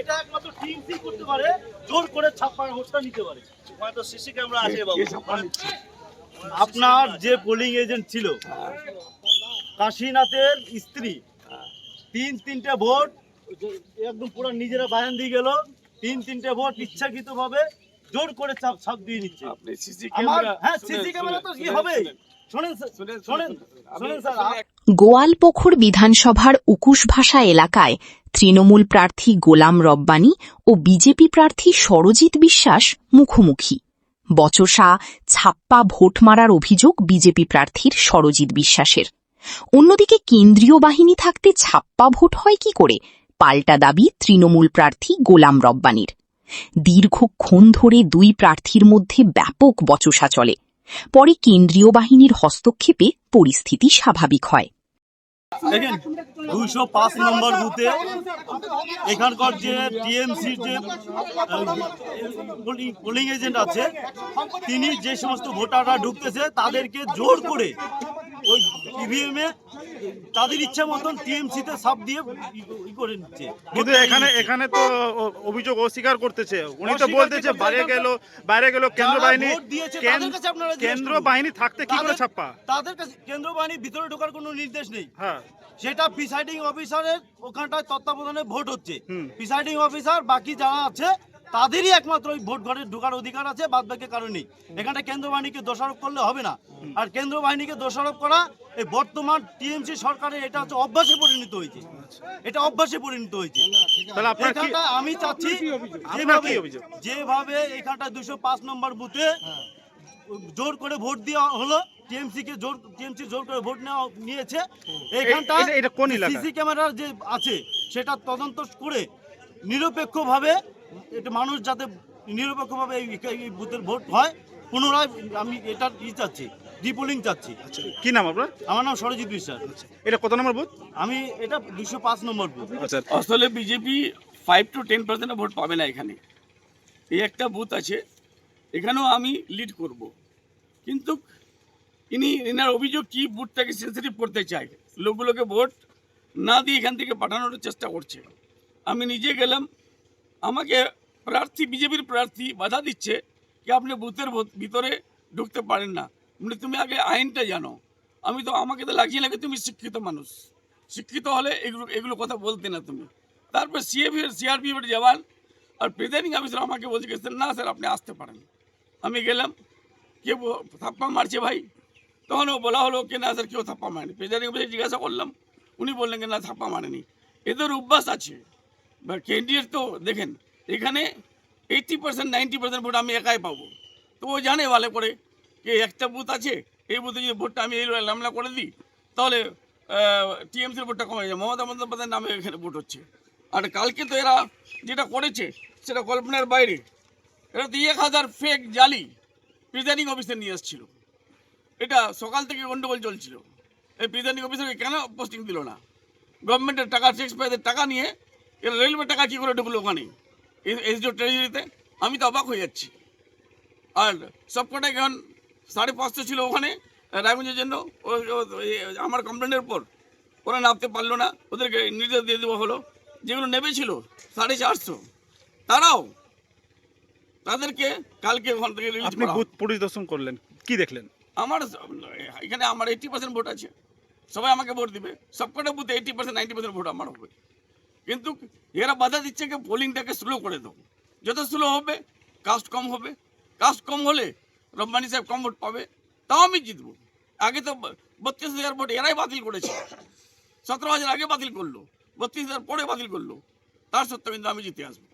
এটা একমাত্র টিএমসি করতে পারে, জোর করে ছাপ্পা ভোটটা নিতে পারে। ওখানে তো সিসি ক্যামেরা আছে বাবু। আপনার যে পোলিং এজেন্ট ছিল কাশীনাথের স্ত্রী, তিনটে ভোট একদম পুরো নিজেরা বায়ান দিয়ে গেল, তিনটে ভোট ইচ্ছাকৃতভাবে জোর করে ছাপ দিয়ে নিচ্ছে। হ্যাঁ, সিসি ক্যামেরা তো কি হবে। গোয়ালপুকুর বিধানসভার উকুশভাষা এলাকায় তৃণমূল প্রার্থী গোলাম রব্বানী ও বিজেপি প্রার্থী সরজিৎ বিশ্বাস মুখোমুখি। বচসা ছাপ্পা ভোট মারার অভিযোগ বিজেপি প্রার্থীর সরজিৎ বিশ্বাসের। অন্যদিকে কেন্দ্রীয় বাহিনী থাকতে ছাপ্পা ভোট হয় কি করে, পাল্টা দাবি তৃণমূল প্রার্থী গোলাম রব্বানীর। দীর্ঘক্ষণ ধরে দুই প্রার্থীর মধ্যে ব্যাপক বচসা চলে। পরে কেন্দ্রীয় বাহিনীর হস্তক্ষেপে পরিস্থিতি স্বাভাবিক হয়। দেখেন 205 নম্বর বুথে এখানকার যে টিএমসি যে পোলিং এজেন্ট আছে, তিনি যে সমস্ত ভোটাররা ঢুকতেছে তাদেরকে জোর করে ওই ইভিএমে তাদের ইচ্ছা মতন টিএমসিতে সাপ দিয়ে করে নিচ্ছে। কিন্তু এখানে তো অভিযোগ অস্বীকার করতেছে। উনি তো বলতেছে বাইরে গেল কেন্দ্র বাহিনী থাকতে কি করে ছাপ্পা। তাদের কাছে কেন্দ্র বাহিনী ভিতরে ঢোকার কোনো নির্দেশ নেই। হ্যাঁ, সেটা প্রিসাইডিং অফিসারের ওখানটায় তত্ত্বাবধানে ভোট হচ্ছে। প্রিসাইডিং অফিসার বাকি যারা আছে তাদেরই একমাত্র ওই ভোট ঘরে ঢোকার অধিকার আছে, বাদ বাকি কারণ নেই। এখানটা কেন্দ্র বাহিনীকে দোষারোপ করলে হবে না। আর কেন্দ্র বাহিনীকে দোষারোপ করা এই বর্তমান টিএমসি সরকারের এটা হচ্ছে অভ্যাসে পরিণত হয়েছে। এটা অভ্যাসে পরিণত হয়েছে। আমি চাচ্ছি যেভাবে এখানটা 205 নম্বর বুথে জোর করে ভোট দেওয়া হলো, টিএমসি জোর করে ভোট নিয়েছে। এইখানটা সিসি ক্যামেরা যে আছে সেটা তদন্ত করে নিরপেক্ষভাবে এটা মানুষ যাতে নিরপেক্ষভাবে এই বুথের ভোট হয় পুনরায়, আমি এটা চাচ্ছি, ডিপোলিং চাচ্ছি। কি নাম আপনার? আমার নাম সরজিৎ বিশ্বাস। এটা কত নম্বর বুথ? আমি এটা 205 নম্বর বুথ। আসলে বিজেপি 5 to 10% ভোট পাবে না এখানে। এই একটা বুথ আছে, এখানেও আমি লিড করব। কিন্তু এনার অভিযোগ কি বুথটাকে সেন্সিটিভ করতে চায়, লোকগুলোকে ভোট না দিয়ে এখান থেকে পাঠানোর চেষ্টা করছে। আমি নিজে গেলাম, আমাকে বিজেপির প্রার্থী বাধা দিচ্ছে কি আপনি বুথের ভিতরে ঢুকতে পারেন না, তুমি আগে আইনটা জানো। আমাকে তো লাগিয়ে লাগে তুমি শিক্ষিত মানুষ, শিক্ষিত হলে এগুলো কথা বলতে না তুমি। তারপর সিআরপিএফের জওয়ান আর প্রিজাইডিং অফিসার আমাকে বলছে না স্যার আপনি আসতে পারেন। আমি গেলাম, কেউ থাপ্পা মারছে ভাই, তখন বলা হলো কি না স্যার কেউ থাপ্পা মারেনি। প্রিজাইডিং অফিসার জিজ্ঞাসা করলাম, উনি বললেন কি না থাপ্পা মারেনি। এদের অভ্যাস আছে। বা ক্যান্ডিডেট তো দেখেন এখানে 80% 90% ভোট আমি একাই পাবো। তো ও জানে ভালো করে যে একটা বুথ আছে, এই বুথে যদি ভোটটা আমি এই লামলা করে দিই তাহলে টিএমসির ভোটটা কমে যায়। মমতা বন্দ্যোপাধ্যায়ের নামে এখানে ভোট হচ্ছে। আর কালকে তো এরা যেটা করেছে সেটা কল্পনার বাইরে। এরা তো 1000 ফেক জালি প্রিজাইডিং অফিসে নিয়ে এসেছিল। এটা সকাল থেকে গন্ডগোল চলছিল। এই প্রিজাইডিং অফিসারকে কেন পোস্টিং দিল না? গভর্নমেন্টের টাকা, ট্যাক্স পেয়ারদের টাকা নিয়ে এরা রেলওয়ে টাকা কী করে ঢুকলো ওখানে এসডিও ট্রেজারিতে? আমি তো অবাক হয়ে যাচ্ছি। আর সবকটাই এখন 550 ছিল ওখানে রায়গঞ্জের জন্য। আমার কমপ্লেনের পর ওরা নামতে পারলো না, ওদেরকে নির্দেশ দিয়ে দেওয়া হলো। যেগুলো নেমেছিল 450 তাদেরকে কালকে ওখান থেকে রিলিজ করা। বুথ পরিদর্শন করলেন, কি দেখলেন? এখানে আমার 80% ভোট আছে, সবাই আমাকে ভোট দিবে। সবকটা বুথে 80% 90% ভোট আমার হবে। কিন্তু এরা বাধা দিচ্ছে কি পোলিংটাকে স্লো করে দাও। যত স্লো হবে কাস্ট কম হবে, কাস্ট কম হলে রব্বানী সাহেব কম ভোট পাবে, তাও আমি জিতবো। আগে তো 32,000 ভোট এরাই বাতিল করেছে, 17,000 আগে বাতিল করলো, 32,000 পরে বাতিল করলো, তার সত্ত্বেও কিন্তু আমি জিতে আসবো।